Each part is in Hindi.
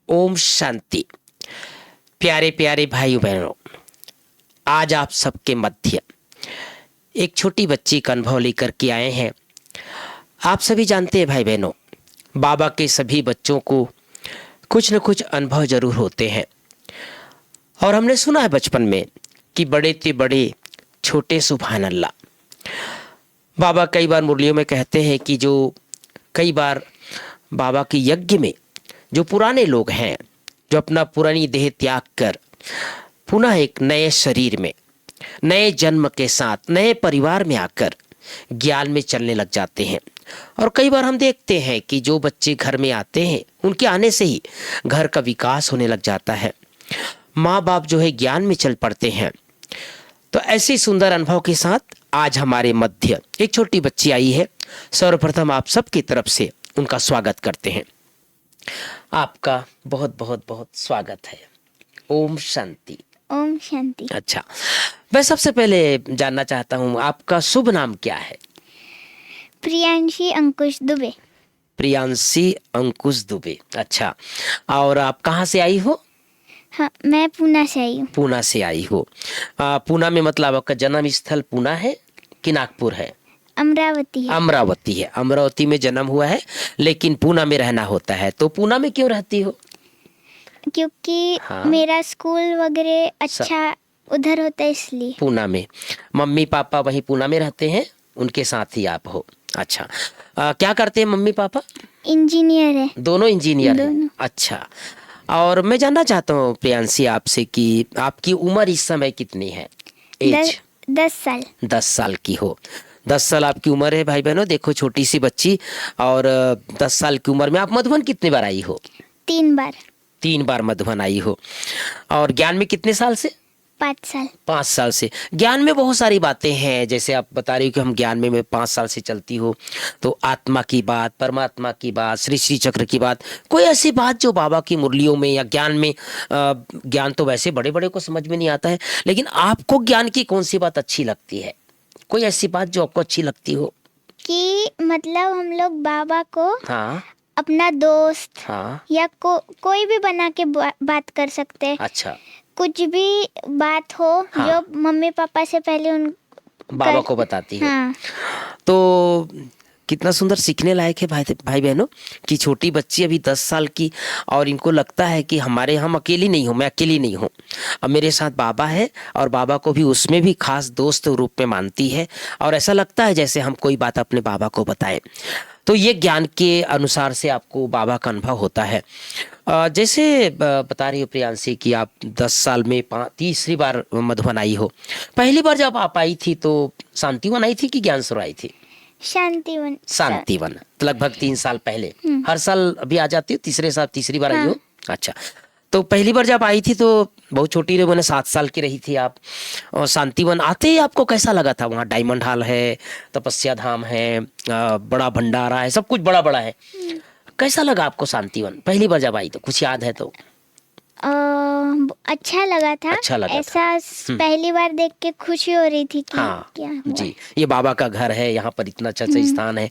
ओम शांति। प्यारे प्यारे भाइयों बहनों, आज आप सबके मध्य एक छोटी बच्ची का अनुभव लेकर के आए हैं। आप सभी जानते हैं भाई बहनों, बाबा के सभी बच्चों को कुछ न कुछ अनुभव जरूर होते हैं। और हमने सुना है बचपन में कि बड़े ते बड़े छोटे सुभान अल्लाह। बाबा कई बार मुरलियों में कहते हैं कि जो कई बार बाबा के यज्ञ में जो पुराने लोग हैं, जो अपना पुरानी देह त्याग कर पुनः एक नए शरीर में, नए जन्म के साथ, नए परिवार में आकर ज्ञान में चलने लग जाते हैं। और कई बार हम देखते हैं कि जो बच्चे घर में आते हैं, उनके आने से ही घर का विकास होने लग जाता है, माँ बाप जो है ज्ञान में चल पड़ते हैं। तो ऐसे सुंदर अनुभव के साथ आज हमारे मध्य एक छोटी बच्ची आई है। सर्वप्रथम आप सबकी तरफ से उनका स्वागत करते हैं। आपका बहुत बहुत बहुत स्वागत है। ओम शांति। ओम शांति। अच्छा, मैं सबसे पहले जानना चाहता हूँ आपका शुभ नाम क्या है? प्रियांशी अंकुश दुबे। प्रियांशी अंकुश दुबे। अच्छा, और आप कहाँ से आई हो? हाँ, मैं पूना से आई हूँ। पूना से आई हो। पूना में मतलब आपका जन्म स्थल पूना है कि नागपुर है? अमरावती है। अमरावती है। अमरावती में जन्म हुआ है, लेकिन पूना में रहना होता है। तो पूना में क्यों रहती हो? क्योंकि हाँ। मेरा स्कूल वगैरह अच्छा उधर होता है, इसलिए। पूना में मम्मी पापा वहीं पूना में रहते हैं, उनके साथ ही आप हो। अच्छा, क्या करते हैं मम्मी पापा? इंजीनियर है। दोनों इंजीनियर हैं? दोनों। अच्छा, और मैं जानना चाहता हूँ प्रियांशी आपसे कि आपकी उम्र इस समय कितनी है? एज 10 साल। 10 साल की हो। 10 साल आपकी उम्र है भाई बहनों। देखो, छोटी सी बच्ची, और 10 साल की उम्र में आप मधुबन कितनी बार आई हो? 3 बार। 3 बार मधुबन आई हो। और ज्ञान में कितने साल से? 5 साल। 5 साल से। ज्ञान में बहुत सारी बातें हैं, जैसे आप बता रही हो कि हम ज्ञान में मैं 5 साल से चलती हो, तो आत्मा की बात, परमात्मा की बात, श्री श्री चक्र की बात, कोई ऐसी बात जो बाबा की मुरलियों में या ज्ञान में, ज्ञान तो वैसे बड़े बड़े को समझ में नहीं आता है, लेकिन आपको ज्ञान की कौन सी बात अच्छी लगती है? कोई ऐसी बात जो आपको अच्छी लगती हो? कि मतलब हम लोग बाबा को हाँ अपना दोस्त हाँ। या कोई भी बना के बात कर सकते हैं। अच्छा, कुछ भी बात हो, हाँ। जो मम्मी पापा से पहले उन बाबा को बताती हो। हाँ। तो कितना सुंदर, सीखने लायक है भाई बहनों कि छोटी बच्ची अभी 10 साल की, और इनको लगता है कि हम अकेली नहीं हूँ, मैं अकेली नहीं हूँ, अब मेरे साथ बाबा है, और बाबा को भी उसमें भी खास दोस्त रूप में मानती है, और ऐसा लगता है जैसे हम कोई बात अपने बाबा को बताएं। तो ये ज्ञान के अनुसार से आपको बाबा का अनुभव होता है। जैसे बता रही हो प्रियांशी कि आप 10 साल में तीसरी बार मधुबन आई हो। पहली बार जब आप आई थी तो शांतिवन आई थी कि ज्ञान सरोवर आई थी? शांतिवन। शांतिवन, तो लगभग 3 साल पहले। हर साल अभी आ जाती हो? तीसरे साल तीसरी बार आई हो? अच्छा, तो पहली बार जब आई थी तो बहुत छोटी रही, मैंने 7 साल की रही थी आप। और शांतिवन आते ही आपको कैसा लगा था? वहाँ डायमंड हॉल है, तपस्या धाम है, बड़ा भंडारा है, सब कुछ बड़ा बड़ा है। कैसा लगा आपको शांतिवन पहली बार जब आई? तो कुछ याद है तो? अच्छा लगा था। अच्छा लगा ऐसा पहली बार देख के खुशी हो रही थी कि हाँ क्या हुआ? जी, ये बाबा का घर है, यहाँ पर इतना अच्छा अच्छा स्थान है।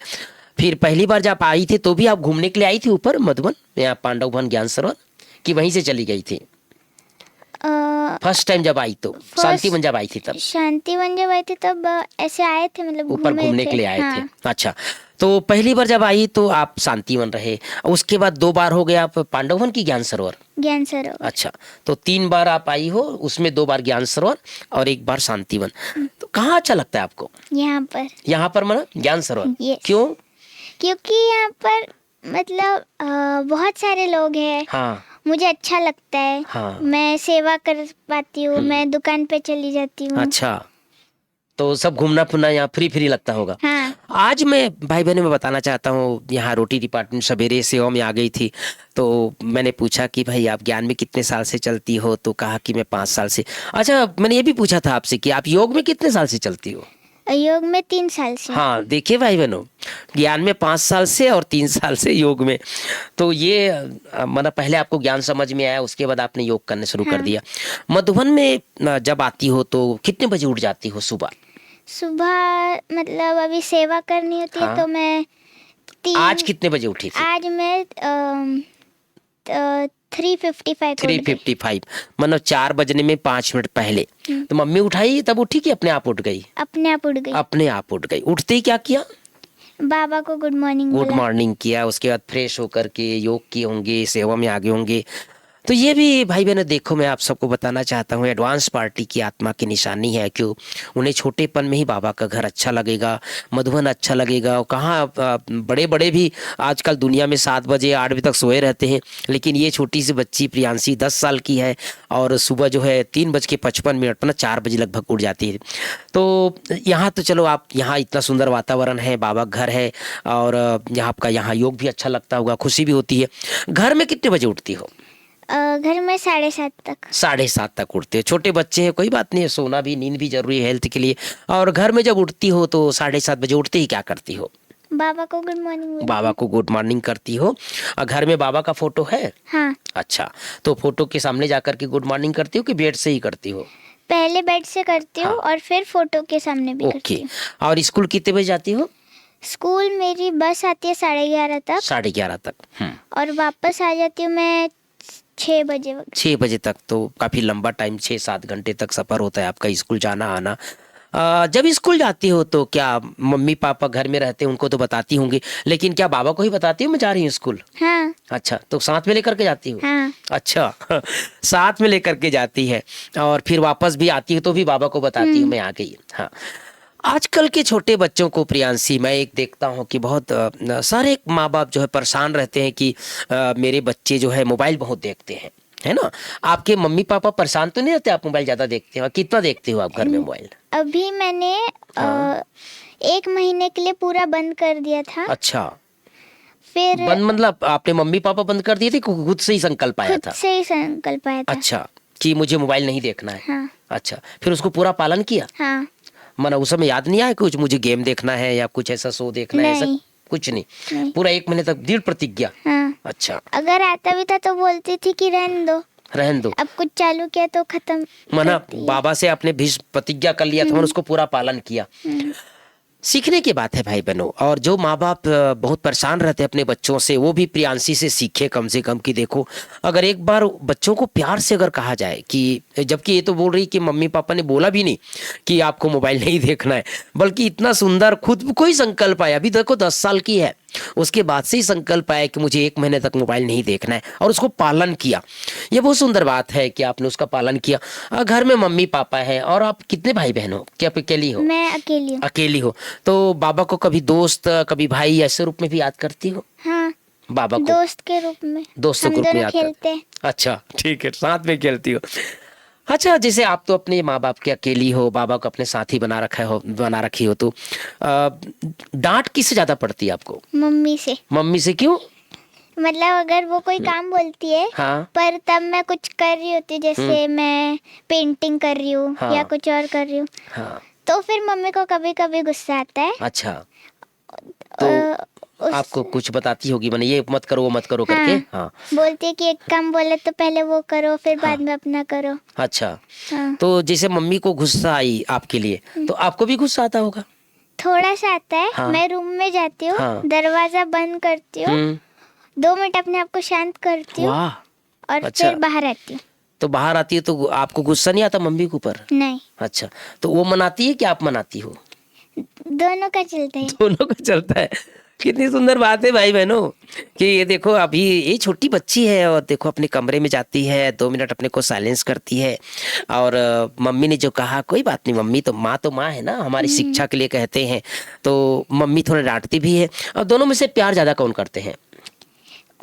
फिर पहली बार जब आई थी तो भी आप घूमने के लिए आई थी ऊपर मधुबन, यहाँ पांडव वन ज्ञान सरोवर, कि वहीं से चली गई थी? फर्स्ट टाइम जब आई तो शांतिवन जब आई थी तब? शांतिवन जब आई थी तब ऐसे आए थे, मतलब ऊपर घूमने के लिए आए हाँ। थे। अच्छा, तो पहली बार जब आई तो आप शांतिवन रहे, उसके बाद 2 बार हो गए आप पांडवन की ज्ञान सरोवर? ज्ञान सरोवर। अच्छा, तो 3 बार आप आई हो, उसमें 2 बार ज्ञान सरोवर और 1 बार शांतिवन। तो कहाँ अच्छा लगता है आपको? यहाँ पर। यहाँ पर माना ज्ञान सरोवर? Yes. क्यों? क्योंकि यहाँ पर मतलब बहुत सारे लोग हैं। हाँ मुझे अच्छा लगता है। हाँ। मैं सेवा कर पाती हूँ, मैं दुकान पे चली जाती हूँ। अच्छा, तो सब घूमना फिरना यहाँ फ्री फ्री लगता होगा। हाँ। आज मैं भाई बहनों में बताना चाहता हूँ, यहाँ रोटी डिपार्टमेंट सवेरे सेवा में आ गई थी, तो मैंने पूछा कि भाई आप ज्ञान में कितने साल से चलती हो? तो कहा कि मैं 5 साल से। अच्छा, मैंने ये भी पूछा था आपसे कि आप योग में कितने साल से चलती हो? योग में 3 साल से। हाँ, देखिए भाई बहनों, ज्ञान में 5 साल से और 3 साल से योग में। तो ये मतलब पहले आपको ज्ञान समझ में आया, उसके बाद आपने योग करने शुरू कर दिया। मधुबन में जब आती हो तो कितने बजे उठ जाती हो सुबह? सुबह मतलब अभी सेवा करनी होती है तो मैं आज कितने बजे उठी थी? आज मैं 3:55 को उठ गई। 3:55 मतलब 4 बजने में 5 मिनट पहले। तो मम्मी उठाई तब उठी कि अपने आप उठ गई? अपने आप उठ गई। अपने आप उठ गई। उठते ही क्या किया? बाबा को गुड मॉर्निंग गुड बोला। मॉर्निंग किया, उसके बाद फ्रेश होकर के योग किए होंगे, सेवा में आगे होंगे। तो ये भी भाई बहनों देखो, मैं आप सबको बताना चाहता हूँ, एडवांस पार्टी की आत्मा की निशानी है। क्यों? उन्हें छोटेपन में ही बाबा का घर अच्छा लगेगा, मधुबन अच्छा लगेगा। और कहाँ बड़े बड़े भी आजकल दुनिया में 7 बजे 8 बजे तक सोए रहते हैं, लेकिन ये छोटी सी बच्ची प्रियांशी 10 साल की है और सुबह जो है 3:55 पर ना 4 बजे लगभग उठ जाती है। तो यहाँ तो चलो, आप यहाँ इतना सुंदर वातावरण है, बाबा घर है और यहाँ आपका यहाँ योग भी अच्छा लगता होगा, खुशी भी होती है। घर में कितने बजे उठती हो? घर में 7:30 तक। 7:30 तक उठते हो? छोटे बच्चे हैं, कोई बात नहीं है, सोना भी, नींद भी जरूरी है हेल्थ के लिए। और घर में जब उठती हो तो 7:30 बजे उठते ही क्या करती हो? बाबा को गुड मॉर्निंग बोला। बाबा को गुड मॉर्निंग करती हो। और घर में बाबा का फोटो है? हाँ, अच्छा, तो फोटो के सामने जाकर के गुड मॉर्निंग करती हो कि बेड से ही करती हो? पहले बेड से करती हूँ हाँ। और फिर फोटो के सामने भी करती ओके। हूँ। और स्कूल कितने बजे जाती हो? स्कूल मेरी बस आती है 11:30 तक 11:30 तक। और वापस आ जाती हूँ मैं 6 बजे। 6 बजे तक तो काफी लंबा टाइम, 6-7 घंटे तक सफर होता है आपका स्कूल जाना आना। जब स्कूल जाती हो तो क्या मम्मी पापा घर में रहते हैं, उनको तो बताती होंगी, लेकिन क्या बाबा को ही बताती हो मैं जा रही हूँ स्कूल? हाँ अच्छा, तो साथ में लेकर के जाती हो? हाँ। अच्छा साथ में लेकर के जाती है और फिर वापस भी आती है तो भी बाबा को बताती हूँ मैं आ गई। हाँ, आजकल के छोटे बच्चों को प्रियांशी मैं एक देखता हूँ कि बहुत सारे माँ बाप जो है परेशान रहते हैं कि मेरे बच्चे जो है मोबाइल बहुत देखते हैं, है ना? आपके मम्मी पापा परेशान तो नहीं रहते? आप मोबाइल ज्यादा देखते हो? कितना देखते हो आप घर में मोबाइल? अभी मैंने हाँ। 1 महीने के लिए पूरा बंद कर दिया था। अच्छा, फिर बंद मतलब आपने मम्मी पापा बंद कर दिए थे कि खुद से ही संकल्प आया खुद था? से ही संकल्प आया था। अच्छा, कि मुझे मोबाइल नहीं देखना है। हाँ अच्छा, फिर उसको पूरा पालन किया? हाँ। माना उस समय याद नहीं आया कुछ मुझे गेम देखना है या कुछ ऐसा शो देखना है? ऐसा नहीं। कुछ नहीं? नहीं। पूरा 1 महीने तक दृढ़ प्रतिज्ञा? हाँ, अच्छा, अगर आता भी था तो बोलती थी कि रहने दो, रहने दो। अब कुछ चालू किया तो खत्म माना करती है। बाबा से आपने भी प्रतिज्ञा कर लिया था और उसको पूरा पालन किया। सीखने की बात है भाई बहनों। और जो माँ बाप बहुत परेशान रहते हैं अपने बच्चों से, वो भी प्रियांशी से सीखे कम से कम कि देखो, अगर एक बार बच्चों को प्यार से अगर कहा जाए कि, जबकि ये तो बोल रही कि मम्मी पापा ने बोला भी नहीं कि आपको मोबाइल नहीं देखना है, बल्कि इतना सुंदर खुद को ही संकल्प आया। अभी देखो 10 साल की है, उसके बाद से ही संकल्प आया कि मुझे 1 महीने तक मोबाइल नहीं देखना है और उसको पालन किया। ये बहुत सुंदर बात है कि आपने उसका पालन किया। घर में मम्मी पापा है और आप कितने भाई बहन हो? क्या आप अकेली हो? मैं अकेली हूँ। अकेली हो। तो बाबा को कभी दोस्त कभी भाई ऐसे रूप में भी याद करती हो? हाँ, बाबा को दोस्त के रूप में। दोस्तों हम के रूप में दोनों याद करते? खेलते हैं। अच्छा, ठीक है, साथ में खेलती हो। अच्छा, जैसे आप तो अपने माँ बाप के अकेली हो, बाबा को अपने साथी बना रखी हो, तो डांट किससे ज्यादा पड़ती है आपको? मम्मी से। मम्मी से? क्यों? मतलब अगर वो कोई काम बोलती है हाँ पर तब मैं कुछ कर रही होती हूँ, जैसे मैं पेंटिंग कर रही हूँ हाँ। या कुछ और कर रही हूँ, हाँ। तो फिर मम्मी को कभी कभी गुस्सा आता है। अच्छा, तो आपको कुछ बताती होगी, मैंने ये मत करो वो मत करो करके? हाँ। बोलती है कि एक काम बोले तो पहले वो करो, फिर बाद में अपना करो। अच्छा, हाँ, तो जैसे मम्मी को गुस्सा आई आपके लिए, तो आपको भी गुस्सा आता होगा? थोड़ा सा आता है। हाँ। मैं रूम में जाती हूँ, हाँ। दरवाजा बंद करती हूँ, 2 मिनट अपने आप को शांत करती हूँ वाह। और अच्छा। फिर बाहर आती हूँ। तो बाहर आती है तो आपको गुस्सा नहीं आता मम्मी के ऊपर? नहीं, अच्छा, तो वो मनाती है कि आप मनाती हो? दोनों का चलता है। दोनों का चलता है। कितनी सुंदर बात है भाई बहनों कि ये देखो, अभी ये छोटी बच्ची है और देखो अपने कमरे में जाती है, 2 मिनट अपने को साइलेंस करती है और मम्मी ने जो कहा, कोई बात नहीं, मम्मी तो माँ है ना, हमारी शिक्षा के लिए कहते हैं, तो मम्मी थोड़ा डांटती भी है। और दोनों में से प्यार ज्यादा कौन करते हैं?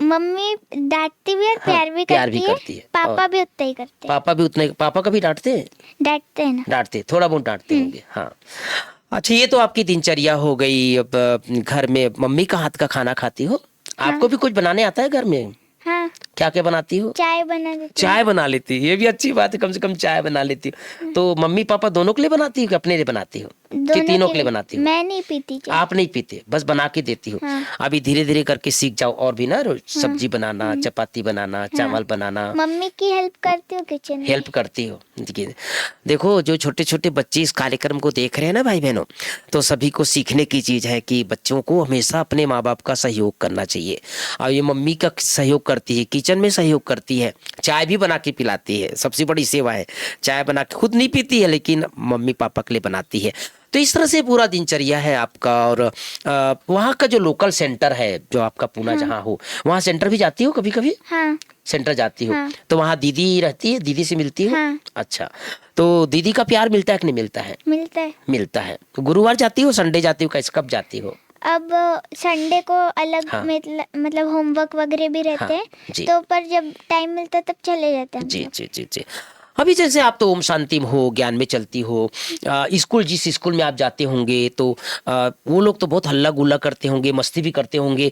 मम्मी डांटती भी है और हाँ, प्यार भी प्यार भी करती करती है। है। पापा और भी उतना ही करते हैं। पापा भी उतने? पापा कभी डांटते हैं? डांटते हैं ना। डांटते, थोड़ा बहुत डांटते होंगे। हाँ। अच्छा, ये तो आपकी दिनचर्या हो गई। अब घर में मम्मी का हाथ का खाना खाती हो? आपको भी कुछ बनाने आता है घर में? हाँ, क्या क्या बनाती हो? चाय बना देती हूँ। चाय बना लेती है, ये भी अच्छी बात है, कम से कम चाय बना लेती हो। तो मम्मी पापा दोनों के लिए बनाती हो कि अपने लिए बनाती हो? दोनों तीनों के लिए बनाती हो? मैं नहीं पीती चाय। आप नहीं पीते, बस बना के देती हो। हाँ। अभी धीरे धीरे करके सीख जाओ और भी ना, सब्जी बनाना, चपाती बनाना, चावल बनाना। मम्मी की हेल्प करती हूँ किचन में। हेल्प करती हो। देखो जो छोटे छोटे बच्चे इस कार्यक्रम को देख रहे हैं ना भाई बहनों, तो सभी को सीखने की चीज है कि बच्चों को हमेशा अपने माँ बाप का सहयोग करना चाहिए। और ये मम्मी का सहयोग करती है, किचन में सहयोग करती है, चाय भी बना के पिलाती है, सबसे बड़ी सेवा है। चाय बना के खुद नहीं पीती है लेकिन मम्मी पापा के लिए बनाती है। तो इस तरह से पूरा दिनचर्या है आपका। और वहाँ का जो लोकल सेंटर है जो आपका पूना जहाँ हो, वहाँ सेंटर भी जाती हो कभी कभी? हाँ। सेंटर जाती हो? हाँ। तो वहाँ दीदी रहती है, दीदी से मिलती हो? हाँ। अच्छा, तो दीदी का प्यार मिलता है कि नहीं मिलता है? मिलता है। मिलता है। तो गुरुवार जाती हो, संडे जाती हो, कैसे कब जाती हो? अब संडे को अलग हाँ। मतलब होमवर्क वगैरह भी रहते हाँ, हैं, जी। तो पर जब टाइम मिलता है तब चले जाते हैं हम जी लोग। जी जी जी। अभी जैसे आप तो ओम शांति में हो, ज्ञान में चलती हो, स्कूल जिस स्कूल में आप जाते होंगे तो वो लोग तो बहुत हल्ला गुल्ला करते होंगे, मस्ती भी करते होंगे।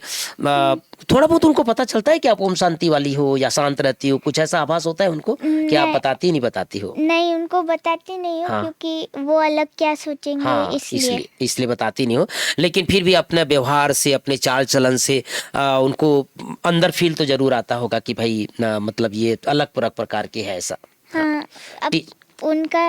थोड़ा बहुत उनको पता चलता है कि आप ओम शांति वाली हो या शांत रहती हो? कुछ ऐसा आभास होता है उनको कि आप नहीं। बताती नहीं बताती हो? नहीं, उनको बताती नहीं हूँ, हाँ। क्योंकि वो अलग क्या सोचेंगे, हाँ, इसलिए। इसलिए बताती नहीं हो। लेकिन फिर भी अपने व्यवहार से, अपने चाल चलन से उनको अंदर फील तो जरूर आता होगा कि भाई मतलब ये अलग प्रकार की है ऐसा। हाँ। अब टी- उनका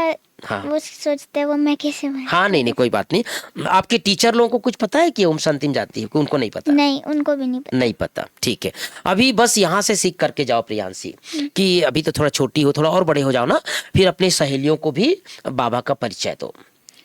हाँ। वो सोचते हैं वो मैं कैसे बना। हाँ, नहीं कोई बात नहीं। आपके टीचर लोगों को कुछ पता है कि ओम शांति में जाती है कि उनको नहीं पता? नहीं, उनको भी नहीं पता। नहीं पता, ठीक है। अभी बस यहाँ से सीख करके जाओ प्रियांशी, कि अभी तो थोड़ा छोटी हो, थोड़ा और बड़े हो जाओ ना, फिर अपने सहेलियों को भी बाबा का परिचय दो,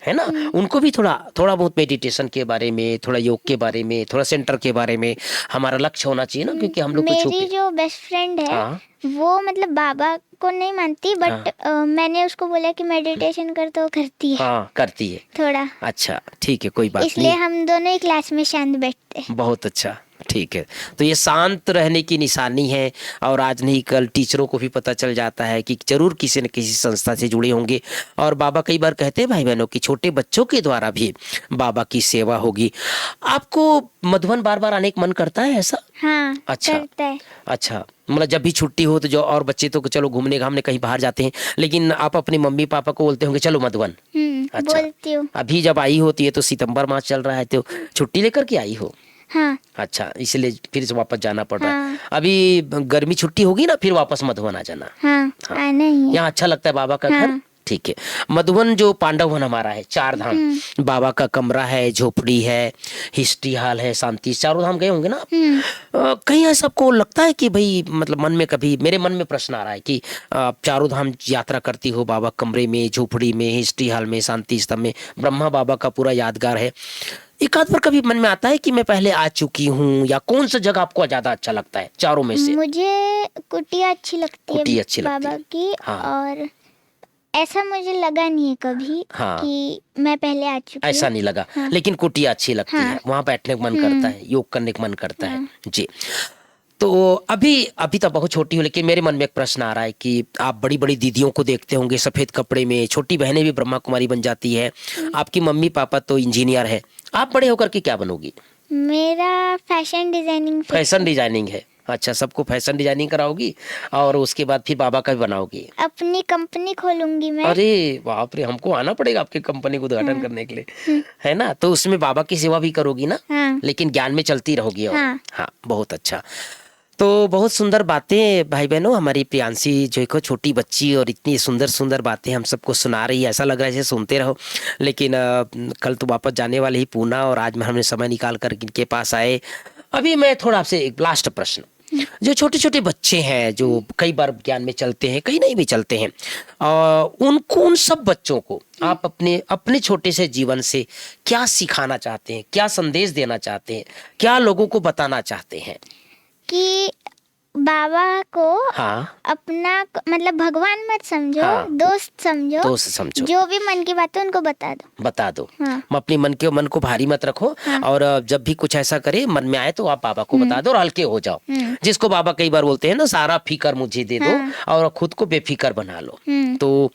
है ना। उनको भी थोड़ा बहुत मेडिटेशन के बारे में, थोड़ा योग के बारे में, थोड़ा सेंटर के बारे में हमारा लक्ष्य होना चाहिए ना, क्योंकि हम लोग तो मेरी छुपे। जो बेस्ट फ्रेंड है, हाँ। वो मतलब बाबा को नहीं मानती, बट मैंने उसको बोला कि मेडिटेशन कर, तो वो करती है हाँ, करती है थोड़ा। अच्छा, ठीक है, कोई बात इसलिए नहीं। हम दोनों ही क्लास में शांत बैठते हैं। बहुत अच्छा, ठीक है। तो ये शांत रहने की निशानी है, और आज नहीं कल टीचरों को भी पता चल जाता है कि जरूर किसी न किसी संस्था से जुड़े होंगे। और बाबा कई बार कहते हैं भाई बहनों कि छोटे बच्चों के द्वारा भी बाबा की सेवा होगी। आपको मधुबन बार बार आने का मन करता है ऐसा? हाँ। अच्छा। करता है। अच्छा, मतलब जब भी छुट्टी हो तो जो और बच्चे तो चलो घूमने घामने कहीं बाहर जाते हैं, लेकिन आप अपने मम्मी पापा को बोलते होंगे चलो मधुबन? अच्छा। बोलती हूँ। अभी जब आई होती है तो सितंबर मास चल रहा है, तो छुट्टी लेकर के आई हो? हाँ। अच्छा, इसलिए फिर से वापस जाना पड़ रहा है। हाँ। अभी गर्मी छुट्टी होगी ना, फिर वापस मधुबन आ जाना। हाँ। आना ही है। यहाँ अच्छा लगता है बाबा का घर? हाँ। ठीक है। मधुबन जो पांडव वन हमारा है, चार धाम, बाबा का कमरा है, झोपड़ी है, हिस्ट्री हॉल है, शांति, चारों धाम गए होंगे ना आप? कहीं ऐसा आपको लगता है कि भाई मतलब मन में, कभी मेरे मन में प्रश्न आ रहा है कि आप चारों धाम यात्रा करती हो, बाबा कमरे में, झोपड़ी में, हिस्ट्री हॉल में, शांति स्तंभ में, ब्रह्मा बाबा का पूरा यादगार है, एक आध बार कभी मन में आता है कि मैं पहले आ चुकी हूँ? या कौन सा जगह आपको ज्यादा अच्छा लगता है चारों में से? मुझे कुटिया अच्छी लगती है, कुटिया अच्छी लगती बाबा है। की। हाँ। और ऐसा मुझे लगा नहीं है कभी हाँ। कि मैं पहले आ चुकी हूँ। ऐसा नहीं लगा। हाँ। लेकिन कुटिया अच्छी लगती हाँ। है, वहां बैठने का मन करता है, योग करने का मन करता है जी। तो अभी तो बहुत छोटी हो, लेकिन मेरे मन में एक प्रश्न आ रहा है कि आप बड़ी बड़ी दीदियों को देखते होंगे सफेद कपड़े में, छोटी बहनें भी ब्रह्मा कुमारी बन जाती है, आपकी मम्मी पापा तो इंजीनियर है, आप बड़े होकर के क्या बनोगी? मेरा फैशन डिजाइनिंग फैशन डिजाइनिंग है। अच्छा, सबको फैशन डिजाइनिंग कराओगी और उसके बाद फिर बाबा का भी बनाओगी? अपनी कंपनी खोलूंगी मैं। अरे बाप रे, हमको आना पड़ेगा आपकी कंपनी को उद्घाटन करने के लिए, है ना। तो उसमें बाबा की सेवा भी करोगी ना? हाँ। लेकिन ज्ञान में चलती रहोगी। और हाँ। हाँ, बहुत अच्छा। तो बहुत सुंदर बातें भाई बहनों, हमारी प्रियांशी जो एक छोटी बच्ची और इतनी सुंदर सुंदर बातें हम सबको सुना रही है, ऐसा लग रहा है जैसे सुनते रहो। लेकिन कल तो वापस जाने वाले ही पूना, और आज हमने समय निकाल कर इनके पास आए। अभी मैं थोड़ा आपसे एक लास्ट प्रश्न, जो छोटे छोटे बच्चे हैं जो कई बार ज्ञान में चलते हैं, कई नहीं भी चलते हैं, उनको, उन सब बच्चों को आप अपने छोटे से जीवन से क्या सिखाना चाहते हैं, क्या संदेश देना चाहते हैं, क्या लोगों को बताना चाहते हैं? कि बाबा को हाँ। अपना मतलब भगवान मत समझो, हाँ। दोस्त समझो। दोस्त समझो। जो भी मन की बात है उनको बता दो। बता दो। हाँ। अपने मन को भारी मत रखो। हाँ। और जब भी कुछ ऐसा करे मन में आए तो आप बाबा को बता दो और हल्के हो जाओ। जिसको बाबा कई बार बोलते हैं ना, सारा फिकर मुझे दे दो और खुद को बेफिकर बना लो। तो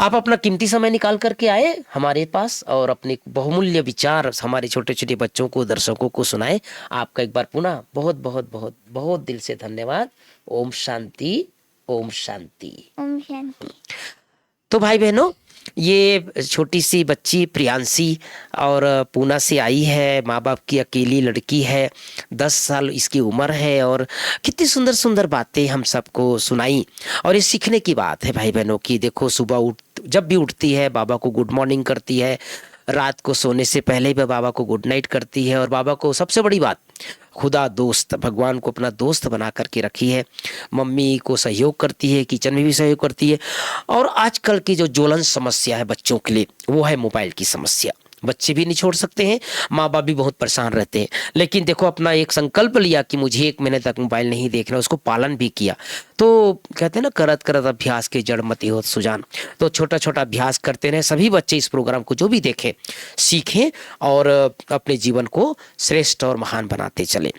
आप अपना कीमती समय निकाल करके आए हमारे पास और अपने बहुमूल्य विचार हमारे छोटे छोटे बच्चों को, दर्शकों को सुनाए। आपका एक बार पुनः बहुत बहुत बहुत बहुत दिल से धन्यवाद। ओम शांति, ओम शांति। ओम शांति। तो भाई बहनों, ये छोटी सी बच्ची प्रियांशी और पूना से आई है। माँ बाप की अकेली लड़की है, 10 साल इसकी उम्र है और कितनी सुंदर सुंदर बातें हम सबको सुनाई। और ये सीखने की बात है भाई बहनों की। देखो सुबह जब भी उठती है बाबा को गुड मॉर्निंग करती है, रात को सोने से पहले भी बाबा को गुड नाइट करती है। और बाबा को सबसे बड़ी बात, खुदा दोस्त, भगवान को अपना दोस्त बना करके रखी है। मम्मी को सहयोग करती है, किचन में भी सहयोग करती है। और आजकल की जो ज्वलन समस्या है बच्चों के लिए, वो है मोबाइल की समस्या। बच्चे भी नहीं छोड़ सकते हैं, माँ बाप भी बहुत परेशान रहते हैं। लेकिन देखो अपना एक संकल्प लिया कि मुझे 1 महीने तक मोबाइल नहीं देखना, उसको पालन भी किया। तो कहते हैं ना, करत करत अभ्यास के जड़ मति होत सुजान। तो छोटा छोटा अभ्यास करते रहे। सभी बच्चे इस प्रोग्राम को जो भी देखें, सीखें और अपने जीवन को श्रेष्ठ और महान बनाते चले।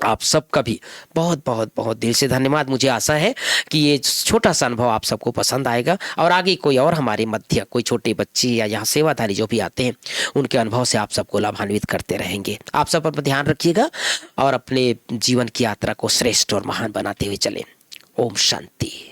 आप सबका भी बहुत बहुत बहुत दिल से धन्यवाद। मुझे आशा है कि ये छोटा सा अनुभव आप सबको पसंद आएगा और आगे कोई और हमारे मध्य कोई छोटे बच्चे या यहाँ सेवाधारी जो भी आते हैं, उनके अनुभव से आप सबको लाभान्वित करते रहेंगे। आप सब पर ध्यान रखिएगा और अपने जीवन की यात्रा को श्रेष्ठ और महान बनाते हुए चलें। ओम शांति।